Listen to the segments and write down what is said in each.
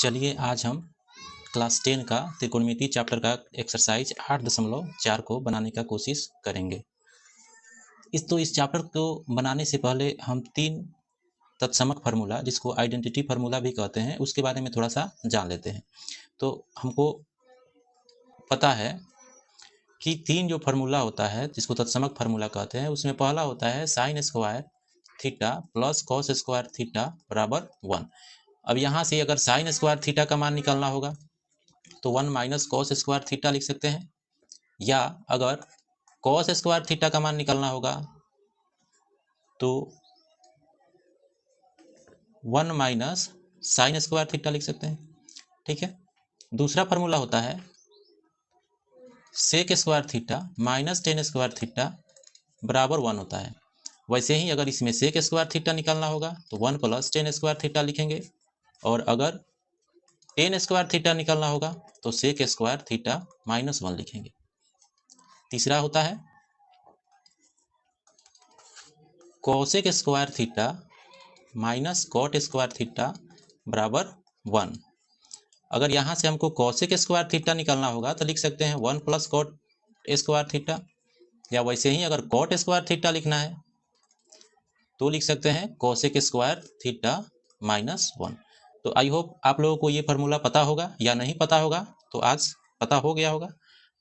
चलिए आज हम क्लास 10 का त्रिकोणमिति चैप्टर का एक्सरसाइज 8.4 को बनाने का कोशिश करेंगे। इस चैप्टर को बनाने से पहले हम 3 तत्समक फार्मूला, जिसको आइडेंटिटी फार्मूला भी कहते हैं, उसके बारे में थोड़ा सा जान लेते हैं। तो हमको पता है कि 3 जो फार्मूला होता है जिसको तत्समक फार्मूला कहते हैं, उसमें पहला होता है sine square theta plus cos square theta बराबर 1। अब यहाँ से अगर साइन स्क्वायर थीटा का मान निकालना होगा तो 1 माइनस कॉस स्क्वायर थीटा लिख सकते हैं, या अगर कॉस स्क्वायर थीटा का मान निकालना होगा तो 1 माइनस साइन स्क्वायर थीटा लिख सकते हैं। ठीक है। दूसरा फार्मूला होता है sec square theta minus tan square theta बराबर 1 होता है। वैसे ही अगर इसमें सेक स्क्वायर थीटा निकालना होगा तो 1 प्लस टेन स्क्वायर थीटा लिखेंगे, और अगर टेन स्क्वायर थीटा निकालना होगा तो सेक स्क्वायर थीटा माइनस 1 लिखेंगे। तीसरा होता है cosec square theta minus cot square theta बराबर 1। अगर यहाँ से हमको कोसेक स्क्वायर थीटा निकालना होगा तो लिख सकते हैं 1 प्लस कॉट स्क्वायर थीटा, या वैसे ही अगर कॉट स्क्वायर थीटा लिखना है तो लिख सकते हैं कोसेक स्क्वायर थीटा माइनस 1। तो आई होप आप लोगों को ये फार्मूला पता होगा, या नहीं पता होगा तो आज पता हो गया होगा।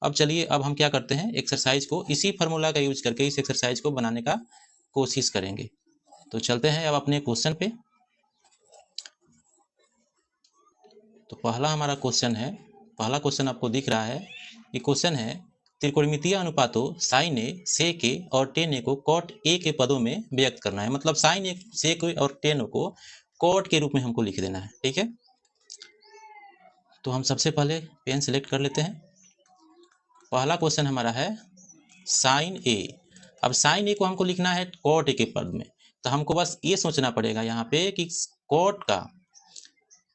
अब चलिए, अब हम क्या करते हैं, एक्सरसाइज को इसी फार्मूला का यूज करके इस एक्सरसाइज को बनाने का कोशिश करेंगे। तो चलते हैं अब अपने क्वेश्चन पे। तो पहला हमारा क्वेश्चन है, पहला क्वेश्चन आपको दिख रहा है, ये क्वेश्चन है त्रिकोणमितीय अनुपातों साइन ए, सेक ए और टेन ए को कॉट ए के पदों में व्यक्त करना है। मतलब साइन ए, सेक ए और टेन को कॉट के रूप में हमको लिख देना है। ठीक है। तो हम सबसे पहले पेन सिलेक्ट कर लेते हैं। पहला क्वेश्चन हमारा है साइन ए। अब साइन ए को हमको लिखना है कॉट ए के पद में, तो हमको बस ये सोचना पड़ेगा यहाँ पे कि कॉट का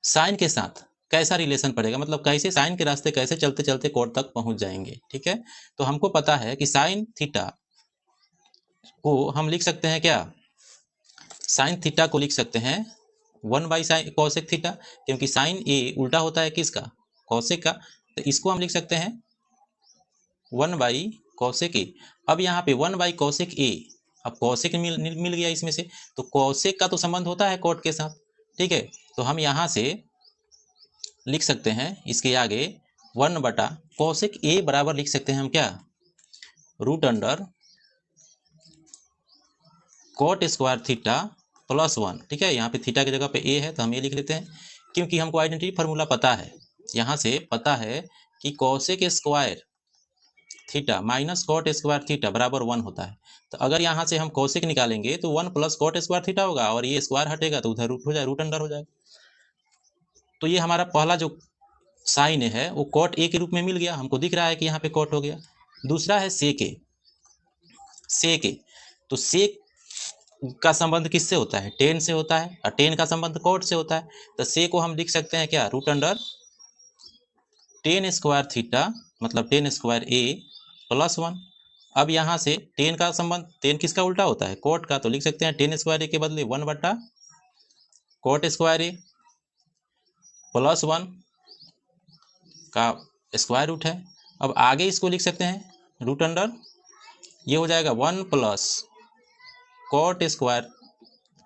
साइन के साथ कैसा रिलेशन पड़ेगा, मतलब कैसे साइन के रास्ते कैसे चलते चलते कॉट तक पहुंच जाएंगे। ठीक है। तो हमको पता है कि साइन थीटा को हम लिख सकते हैं क्या, साइन थीटा को लिख सकते हैं 1 बाई साइन कॉसेक थीटा, क्योंकि साइन ए उल्टा होता है किसका, कॉसेक का। तो इसको हम लिख सकते हैं 1 बाई कॉसेक ए। अब यहाँ पे 1 बाई कॉसेक ए, अब कॉसेक मिल गया इसमें से, तो कॉसेक का तो संबंध होता है कॉट के साथ। ठीक है। तो हम यहाँ से लिख सकते हैं इसके आगे 1 बटा कॉसेक ए बराबर लिख सकते हैं हम क्या, root under cot square theta plus 1। ठीक है। यहाँ पे थीटा की जगह पे ए है तो हम ये लिख लेते हैं, क्योंकि हमको आइडेंटिटी फार्मूला पता है। यहाँ से पता है कि cosec square theta minus cot square theta बराबर 1 होता है। तो अगर यहाँ से हम कॉसेक निकालेंगे तो 1 प्लस कॉट स्क्वायर थीटा होगा, और ये स्क्वायर हटेगा तो उधर रूट हो जाए, रूट अंडर हो जाएगा। तो ये हमारा पहला जो साइन है वो कॉट ए के रूप में मिल गया, हमको दिख रहा है कि यहाँ पे कॉट हो गया। दूसरा है सेक ए। सेक ए, तो सेक का संबंध किससे होता है, टेन से होता है, और टेन का संबंध कॉट से होता है। तो सेक को हम लिख सकते हैं क्या, root under tan square theta, मतलब टेन स्क्वायर ए प्लस 1। अब यहाँ से टेन का संबंध, टेन किसका उल्टा होता है, कॉट का, तो लिख सकते हैं टेन स्क्वायर ए के बदले 1 बटा कॉट स्क्वायर ए प्लस 1 का स्क्वायर रूट है। अब आगे इसको लिख सकते हैं रूट अंडर, ये हो जाएगा 1 plus cot square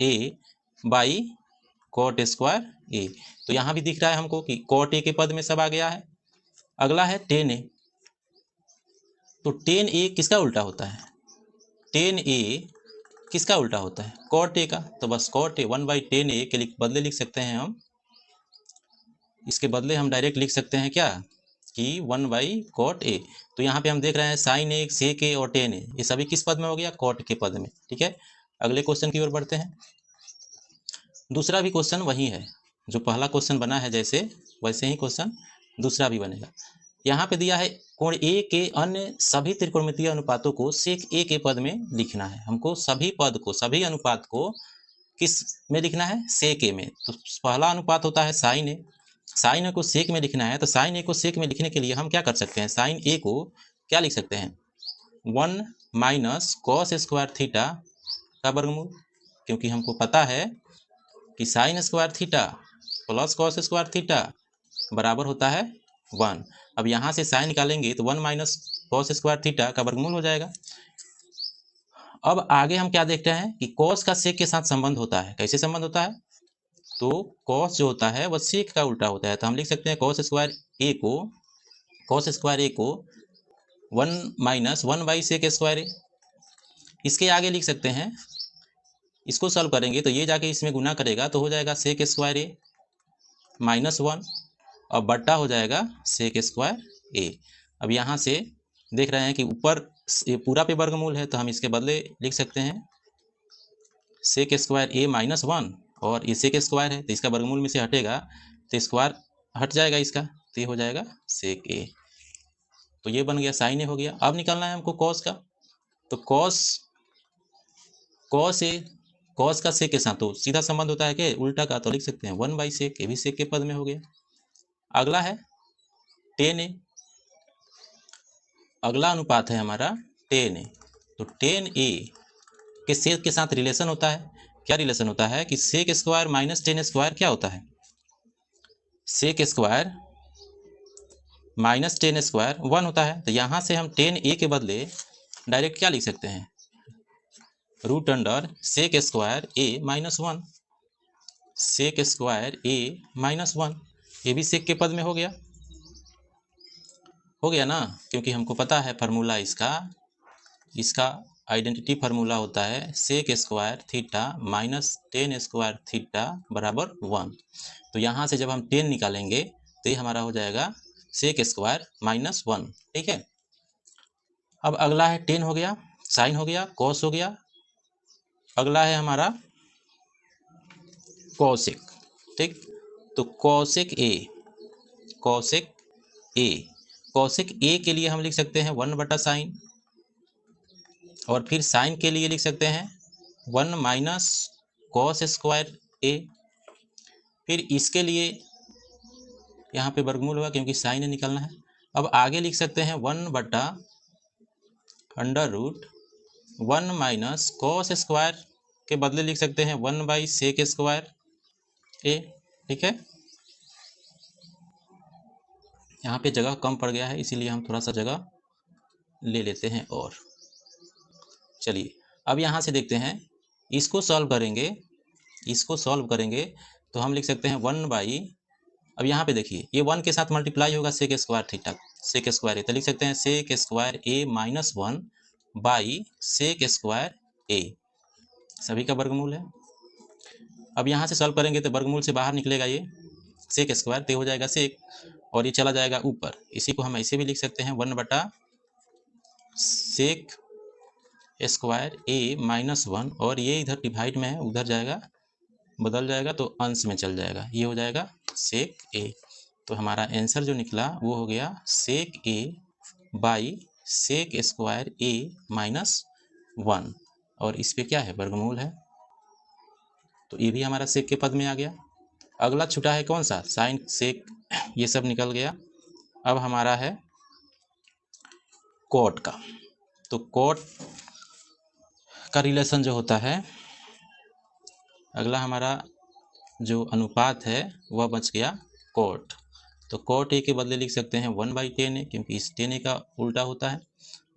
A by cot square A. तो यहाँ भी दिख रहा है हमको कि कॉट ए के पद में सब आ गया है। अगला है टेन ए। तो टेन ए किसका उल्टा होता है, टेन ए किसका उल्टा होता है, कॉट ए का। तो बस कॉट ए 1 बाई टेन ए के बदले लिख सकते हैं हम, इसके बदले हम डायरेक्ट लिख सकते हैं क्या कि 1 बाई कॉट ए। तो यहाँ पे हम देख रहे हैं साइन ए, सेक ए और टेन ए, ये सभी किस पद में हो गया, कॉट के पद में। ठीक है। अगले क्वेश्चन की ओर बढ़ते हैं। दूसरा भी क्वेश्चन वही है, जो पहला क्वेश्चन बना है जैसे वैसे ही क्वेश्चन दूसरा भी बनेगा। यहाँ पे दिया है कोण ए के अन्य सभी त्रिकोणमितीय अनुपातों को सेक ए के पद में लिखना है। हमको सभी पद को, सभी अनुपात को किस में लिखना है, सेक ए में। तो पहला अनुपात होता है साइन ए, साइन ए को सेक में लिखना है। तो साइन ए को सेक में लिखने के लिए हम क्या कर सकते हैं, साइन ए को क्या लिख सकते हैं, 1 माइनस कॉस स्क्वायर थीटा का वर्गमूल, क्योंकि हमको पता है कि sign square theta plus cos square theta बराबर होता है 1। अब यहाँ से साइन निकालेंगे तो 1 माइनस कॉस स्क्वायर थीटा का वर्गमूल हो जाएगा। अब आगे हम क्या देखते हैं कि कॉस का सेक के साथ संबंध होता है। कैसे संबंध होता है? तो कॉस जो होता है वह सेक का उल्टा होता है। तो हम लिख सकते हैं कॉस स्क्वायर ए को 1 माइनस 1 बाई सेक स्क्वायर ए। इसके आगे लिख सकते हैं, इसको सॉल्व करेंगे तो ये जाके इसमें गुना करेगा तो हो जाएगा सेक स्क्वायर ए माइनस 1 और बट्टा हो जाएगा सेक स्क्वायर ए। अब यहाँ से देख रहे हैं कि ऊपर ये पूरा पे वर्गमूल है तो हम इसके बदले लिख सकते हैं सेक स्क्वायर ए माइनस 1 और ये सेक स्क्वायर है तो इसका वर्गमूल में से हटेगा तो स्क्वायर हट जाएगा इसका, तो ये हो जाएगा सेक ए। तो ये बन गया साइन ए हो गया। अब निकालना है हमको कॉस का, तो कॉस का सेक के साथ तो सीधा संबंध होता है कि उल्टा का, तो लिख सकते हैं 1 बाई सेक, ये भी सेक के पद में हो गया। अगला है टेन ए, अगला अनुपात है हमारा टेन ए। तो टेन ए के सेक के साथ रिलेशन होता है। क्या रिलेशन होता है कि sec square minus tan square क्या होता है? Sec square minus tan square 1 होता है। तो यहाँ से हम टेन ए के बदले डायरेक्ट क्या लिख सकते हैं, root under sec square A minus 1, sec square A minus 1, ये भी सेक के पद में हो गया ना, क्योंकि हमको पता है फार्मूला इसका आइडेंटिटी फार्मूला होता है sec square theta minus tan square theta बराबर 1। तो यहाँ से जब हम 10 निकालेंगे तो ये हमारा हो जाएगा सेक स्क्वायर माइनस 1। ठीक है। अब अगला है 10 हो गया, साइन हो गया, कॉस हो गया। अगला है हमारा कॉसेक। ठीक, तो कॉसेक ए के लिए हम लिख सकते हैं 1 बटा साइन, और फिर साइन के लिए लिख सकते हैं 1 माइनस कॉस स्क्वायर ए। फिर इसके लिए यहाँ पे वर्गमूल होगा क्योंकि साइन निकालना है। अब आगे लिख सकते हैं 1 बटा under root 1 minus cos square के बदले लिख सकते हैं 1 बाई सेक स्क्वायर ए। ठीक है, यहाँ पे जगह कम पड़ गया है इसीलिए हम थोड़ा सा जगह ले लेते हैं। और चलिए अब यहाँ से देखते हैं, इसको सॉल्व करेंगे तो हम लिख सकते हैं 1 बाई, अब यहाँ पे देखिए ये 1 के साथ मल्टीप्लाई होगा sec square theta, sec square A, तो लिख सकते हैं sec square A minus 1 by sec square A, सभी का वर्गमूल है। अब यहाँ से सॉल्व करेंगे तो वर्गमूल से बाहर निकलेगा ये सेक स्क्वायर, तो हो जाएगा सेक और ये चला जाएगा ऊपर। इसी को हम ऐसे भी लिख सकते हैं 1 बटा सेक स्क्वायर ए माइनस 1, और ये इधर डिवाइड में है उधर जाएगा, बदल जाएगा तो अंश में चल जाएगा, ये हो जाएगा सेक ए। तो हमारा आंसर जो निकला वो हो गया sec A by sec square A minus 1, और इस पे क्या है, वर्गमूल है, तो ये भी हमारा सेक के पद में आ गया। अगला छूटा है कौन सा, साइन सेक, ये सब निकल गया। अब हमारा है कॉट का, तो कॉट का रिलेशन जो होता है, अगला हमारा जो अनुपात है वह बच गया कॉट। तो कॉट ए के बदले लिख सकते हैं 1 बाई 10 ए, क्योंकि इस 10 ए का उल्टा होता है,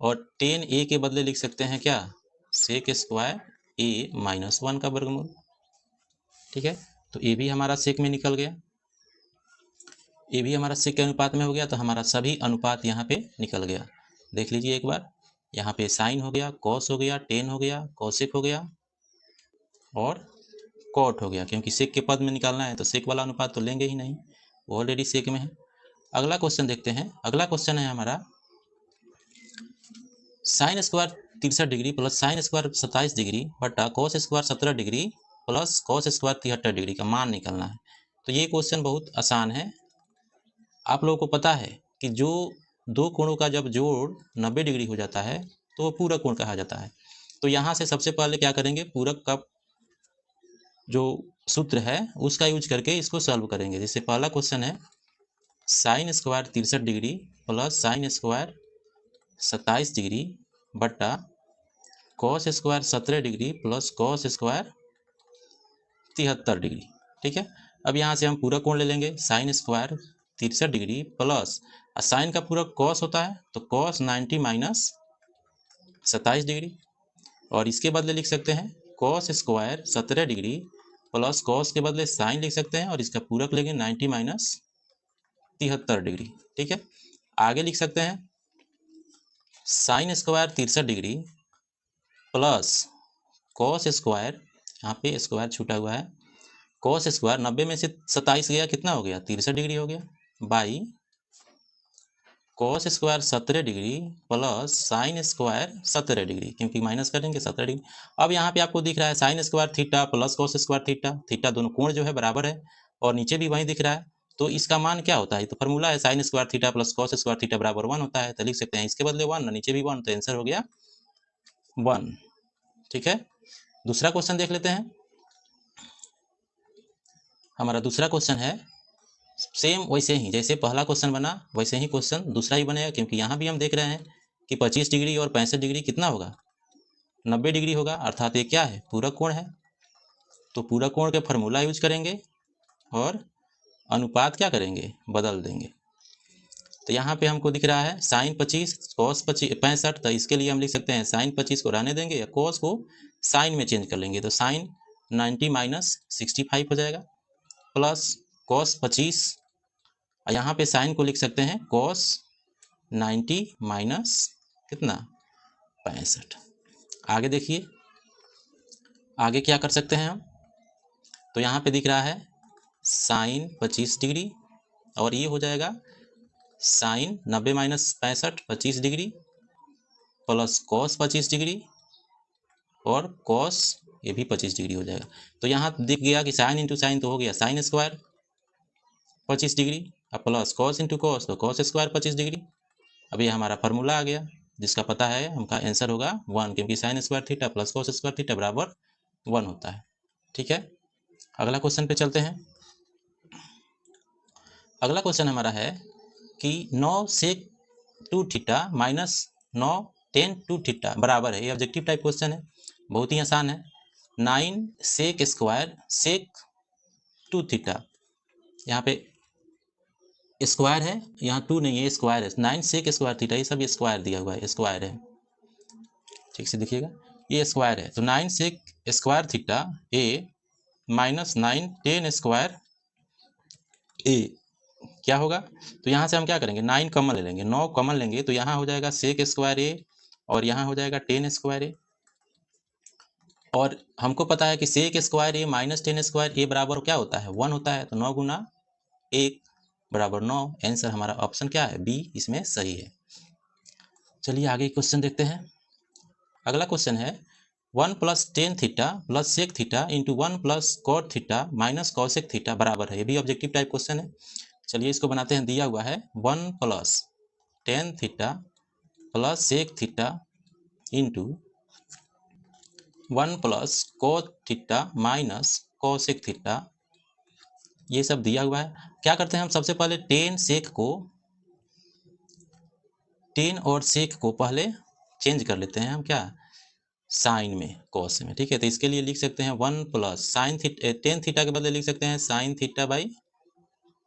और 10 ए के बदले लिख सकते हैं क्या, सेक स्क्वायर ए माइनस 1 का वर्गमूल। ठीक है, तो ये भी हमारा सेक में निकल गया, ये भी हमारा सेक के अनुपात में हो गया, तो हमारा सभी अनुपात यहाँ पे निकल गया। देख लीजिए एक बार, यहाँ पे साइन हो गया, कॉस हो गया, 10 हो गया, कॉसेक हो गया और कॉट हो गया, क्योंकि सेक के पद में निकालना है तो सेक वाला अनुपात तो लेंगे ही नहीं, वो ऑलरेडी सेक में है। अगला क्वेश्चन देखते हैं। अगला क्वेश्चन है हमारा sine square 63 degree plus sine square 27 degree बटा cos square 17 degree plus cos square 73 degree का मान निकालना है। तो ये क्वेश्चन बहुत आसान है। आप लोगों को पता है कि जो दो कोणों का जब जोड़ 90 डिग्री हो जाता है तो वो पूरक कोण कहा जाता है। तो यहाँ से सबसे पहले क्या करेंगे, पूरक का जो सूत्र है उसका यूज करके इसको सॉल्व करेंगे। जैसे पहला क्वेश्चन है sine square 63 degree plus sine square 27 degree बटा cos square 17 degree plus cos square 73 degree. ठीक है, अब यहाँ से हम पूरा कोण ले लेंगे, sign square 63 degree plus sign का पूरा कॉस होता है तो कॉस 90 माइनस 27 डिग्री, और इसके बदले लिख सकते हैं cos square 17 degree plus cos के बदले साइन लिख सकते हैं और इसका पूरक लेंगे 90 माइनस 73 डिग्री। ठीक है, आगे लिख सकते हैं sign square 63 degree plus cos square, यहाँ पे स्क्वायर छूटा हुआ है, कॉस स्क्वायर 90 में से 27 गया कितना हो गया 63 डिग्री हो गया, by cos square 17 degree plus sine square 17 degree, क्योंकि माइनस करेंगे 17 डिग्री। अब यहाँ पे आपको दिख रहा है sine square theta plus cos square theta, theta दोनों कोण जो है बराबर है और नीचे भी वही दिख रहा है, तो इसका मान क्या होता है, तो फॉर्मूला है sine square theta plus cos square theta बराबर 1 होता है, तो लिख सकते हैं इसके बदले 1 नीचे भी 1, तो आंसर हो गया 1। ठीक है, दूसरा क्वेश्चन देख लेते हैं। हमारा दूसरा क्वेश्चन है सेम वैसे ही जैसे पहला क्वेश्चन बना वैसे ही क्वेश्चन दूसरा ही बनेगा, क्योंकि यहाँ भी हम देख रहे हैं कि 25 डिग्री और 65 डिग्री कितना होगा 90 डिग्री होगा, अर्थात ये क्या है पूरक कोण है, तो पूरक कोण के फॉर्मूला यूज करेंगे और अनुपात क्या करेंगे बदल देंगे। तो यहाँ पे हमको दिख रहा है साइन 25 कॉस 65, तो इसके लिए हम लिख सकते हैं साइन 25 को रहने देंगे या कॉस को साइन में चेंज कर लेंगे, तो साइन 90 माइनस 65 हो जाएगा प्लस कॉस 25, यहाँ पे साइन को लिख सकते हैं कॉस 90 माइनस कितना 65। आगे देखिए आगे क्या कर सकते हैं हम, तो यहाँ पे दिख रहा है साइन 25 डिग्री और ये हो जाएगा sine 90 minus 65 25 degree plus cos 25 degree और कॉस ये भी 25 डिग्री हो जाएगा। तो यहाँ दिख गया कि साइन इंटू साइन तो हो गया साइन स्क्वायर 25 डिग्री अब प्लस कॉस इंटू कॉस तो कॉस स्क्वायर 25 डिग्री। अब ये हमारा फार्मूला आ गया जिसका पता है हमका आंसर होगा 1, क्योंकि sign square theta plus cos square theta बराबर 1 होता है। ठीक है, अगला क्वेश्चन पे चलते हैं। अगला क्वेश्चन हमारा है कि 9 सेक 2 थीटा माइनस 9 10 2 थीटा बराबर है, ये ऑब्जेक्टिव टाइप क्वेश्चन है, बहुत ही आसान है। 9 सेक स्क्वायर सेक 2 थीटा, यहाँ पे स्क्वायर है, यहाँ 2 नहीं है स्क्वायर है, 9 सेक स्क्वायर थीटा, ये सब स्क्वायर दिया हुआ है, स्क्वायर है, ठीक से देखिएगा ये स्क्वायर है। तो 9 सेक स्क्वायर थीटा ए माइनस 9 10 स्क्वायर ए क्या होगा, तो यहाँ से हम क्या करेंगे 9 कॉमन ले लेंगे, 9 कॉमन लेंगे तो यहाँ हो जाएगा सेक स्क्वायर ए और यहाँ हो जाएगा 10 स्क्वायर ए, और हमको पता है कि sec square A minus 10 square A बराबर क्या होता है 1 होता है, तो 9 गुना 1 बराबर 9। आंसर हमारा ऑप्शन क्या है बी इसमें सही है। चलिए आगे क्वेश्चन देखते हैं। अगला क्वेश्चन है 1 plus 10 theta plus sec theta into 1 plus cot theta minus cosec theta बराबर है, ये भी ऑब्जेक्टिव टाइप क्वेश्चन है। चलिए इसको बनाते हैं, दिया हुआ है 1 plus 10 theta plus sec theta into 1 plus cot theta minus cosec theta, ये सब दिया हुआ है। क्या करते हैं हम सबसे पहले 10 और सेक को पहले चेंज कर लेते हैं हम क्या साइन में कॉस में, ठीक है। तो इसके लिए लिख सकते हैं 1 प्लस साइन थीटा 10 थीटा के बदले लिख सकते हैं sine theta by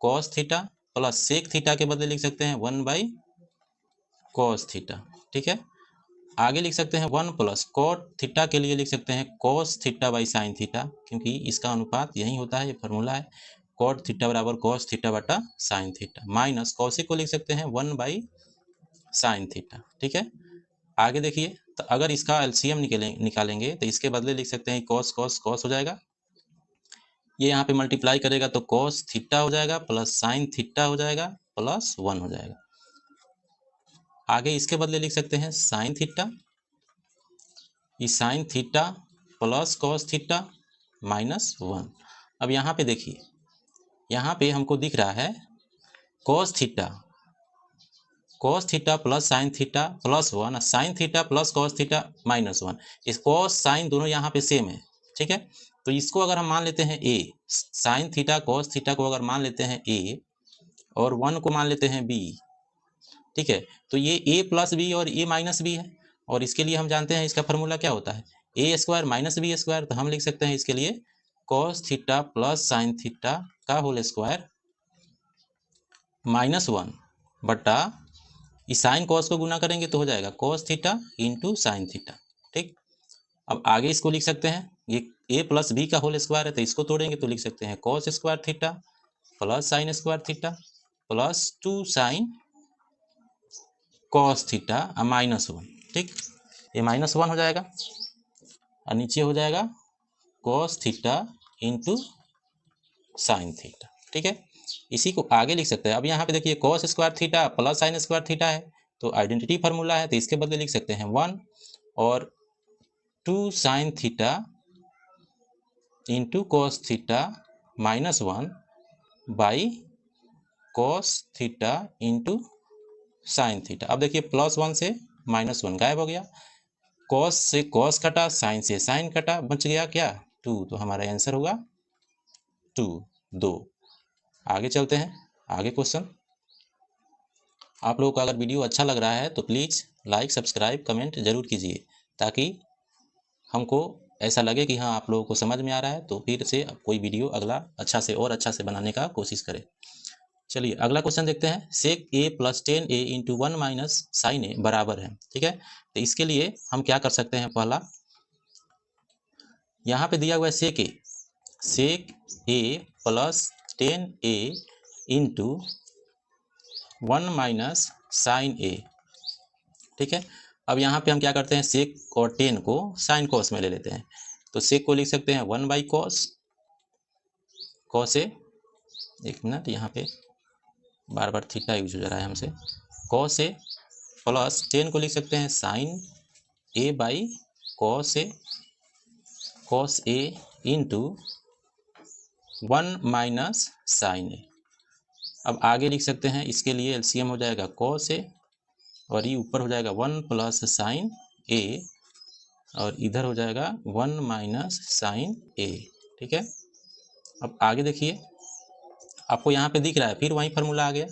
cos theta plus sec theta के बदले लिख सकते हैं 1 बाई कॉस थीटा, ठीक है। आगे लिख सकते हैं 1 प्लस कॉट थीटा के लिए लिख सकते हैं cos theta by sine theta, क्योंकि इसका अनुपात यही होता है, ये फार्मूला है कॉट थीटा बराबर कॉस थीटा बटा साइन थीटा, माइनस कॉसेक को लिख सकते हैं 1 बाई साइन थीटा, ठीक है। आगे देखिए, तो अगर इसका एलसीएम निकालेंगे तो इसके बदले लिख सकते हैं कॉस कॉस कॉस हो जाएगा, ये यहाँ पे मल्टीप्लाई करेगा तो कॉस थीटा हो जाएगा प्लस साइन थीटा हो जाएगा प्लस 1 हो जाएगा। आगे इसके बदले लिख सकते हैं साइन थीटा, ये sine theta plus cos theta minus 1। अब यहाँ पे देखिए, यहाँ पे हमको दिख रहा है cos theta plus sine theta plus 1, sine theta plus cos theta minus 1, इस कॉस साइन दोनों यहाँ पे सेम है, ठीक है। तो इसको अगर हम मान लेते हैं ए, साइन थीटा कॉस थीटा को अगर मान लेते हैं ए और 1 को मान लेते हैं बी, ठीक है। तो ये ए प्लस बी और ए माइनस बी है, और इसके लिए हम जानते हैं इसका फार्मूला क्या होता है ए स्क्वायर माइनस बी स्क्वायर, तो हम लिख सकते हैं इसके लिए cos theta plus sine theta का होल स्क्वायर -1 बटा इस साइन कॉस को गुना करेंगे तो हो जाएगा cos theta into sine theta. ठीक, अब आगे इसको लिख सकते हैं, ये a प्लस बी का होल स्क्वायर है तो इसको तोड़ेंगे तो लिख सकते हैं cos square theta plus sine square theta plus 2 sine cos theta -1। ठीक, ये -1 हो जाएगा और नीचे हो जाएगा cos theta into sine theta. ठीक है, इसी को आगे लिख सकते हैं। अब यहाँ पे देखिए cos square theta plus sine square theta है तो आइडेंटिटी फार्मूला है तो इसके बदले लिख सकते हैं 1 और 2 sine theta into cos theta -1 by cos theta into sine theta. अब देखिए +1 से -1 गायब हो गया, कॉस से कॉस कटा, साइन से साइन कटा, बच गया क्या 2, तो हमारा आंसर होगा 2। आगे चलते हैं, आगे क्वेश्चन। आप लोगों को अगर वीडियो अच्छा लग रहा है तो प्लीज़ लाइक सब्सक्राइब कमेंट जरूर कीजिए ताकि हमको ऐसा लगे कि हाँ आप लोगों को समझ में आ रहा है, तो फिर से कोई वीडियो अगला अच्छा से बनाने का कोशिश करें। चलिए अगला क्वेश्चन देखते हैं। Sec a plus 10a into 1 minus sine A बराबर है। ठीक है, तो इसके लिए हम क्या कर सकते हैं, पहला यहाँ पे दिया हुआ है sec a plus 10a into 1 minus sine A. ठीक है, अब यहाँ पे हम क्या करते हैं, सेक और 10 को साइन कॉस में ले लेते हैं। तो सेक को लिख सकते हैं 1 बाई कॉस ए, एक मिनट यहाँ पे बार बार थीटा यूज हो जा रहा है हमसे, कॉस ए प्लस 10 को लिख सकते हैं sine A by cos A into 1 minus sine A. अब आगे लिख सकते हैं, इसके लिए एलसीएम हो जाएगा कॉस ए और ये ऊपर हो जाएगा 1 प्लस साइन ए और इधर हो जाएगा 1 माइनस साइन ए। ठीक है, अब आगे देखिए, आपको यहाँ पे दिख रहा है फिर वही फार्मूला आ गया,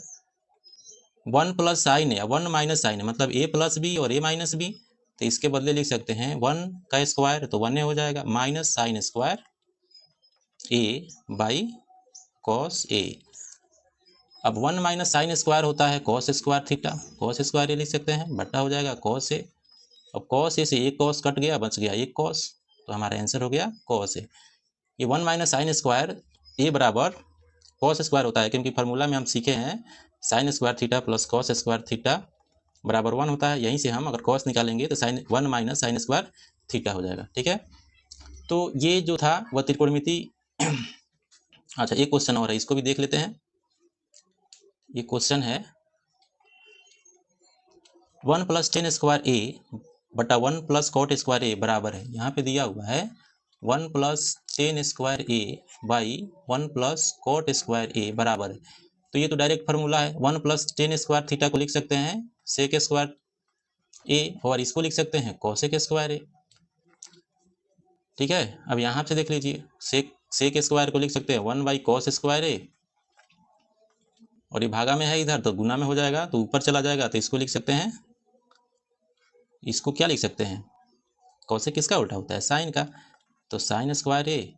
1 प्लस साइन ए 1 माइनस साइन ए मतलब a प्लस बी और a माइनस बी, तो इसके बदले लिख सकते हैं 1 का स्क्वायर तो 1 हो जाएगा minus sine square A by cos A. अब 1 माइनस साइन स्क्वायर होता है cos square theta, cos square ये लिख सकते हैं बटा हो जाएगा कॉस ए। अब कॉस ए से एक कॉस कट गया, बच गया एक कॉस, तो हमारा आंसर हो गया कॉस ए। ये 1 माइनस साइन स्क्वायर ए बराबर कॉस स्क्वायर होता है, क्योंकि फार्मूला में हम सीखे हैं sign square theta plus cos square theta बराबर 1 होता है। यहीं से हम अगर कॉस निकालेंगे तो sine 1 minus sine square theta हो जाएगा। ठीक है, तो ये जो था वह त्रिकोणमिति। अच्छा, एक क्वेश्चन और है, इसको भी देख लेते हैं। ये क्वेश्चन है 1 प्लस 10 स्क्वायर ए बटा 1 प्लस कॉट स्क्वायर ए बराबर है, यहाँ पे दिया हुआ है 1 plus 10 square A by 1 plus cot square A बराबर है। तो ये तो डायरेक्ट फार्मूला है, 1 प्लस 10 स्क्वायर थीटा को लिख सकते हैं सेक स्क्वायर ए और इसको लिख सकते हैं कोसेक स्क्वायर ए। ठीक है, अब यहाँ से देख लीजिए, सेक स्क्वायर को लिख सकते हैं 1 बाई कॉस स्क्वायर ए और ये भागा में है इधर तो गुना में हो जाएगा तो ऊपर चला जाएगा, तो इसको लिख सकते हैं, इसको क्या लिख सकते हैं, कॉसेक किसका उल्टा होता है, साइन का, तो साइन स्क्वायर ए।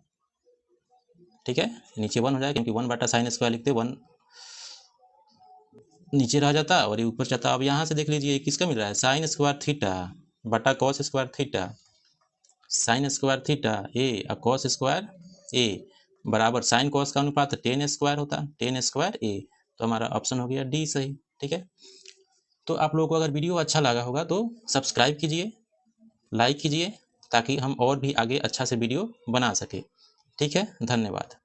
ठीक है, नीचे 1 हो जाएगा क्योंकि 1 बटा साइन स्क्वायर लिखते 1 नीचे रह जाता और ये ऊपर जाता। अब यहाँ से देख लीजिए किसका मिल रहा है, साइन स्क्वायर थीटा बटा cos square theta, sine square theta A और कॉस स्क्वायर ए बराबर साइन कॉस का अनुपात 10 स्क्वायर होता है, 10 स्क्वायर ए, तो हमारा ऑप्शन हो गया डी सही। ठीक है, तो आप लोगों को अगर वीडियो अच्छा लगा होगा तो सब्सक्राइब कीजिए, लाइक कीजिए ताकि हम और भी आगे अच्छा से वीडियो बना सके। ठीक है, धन्यवाद।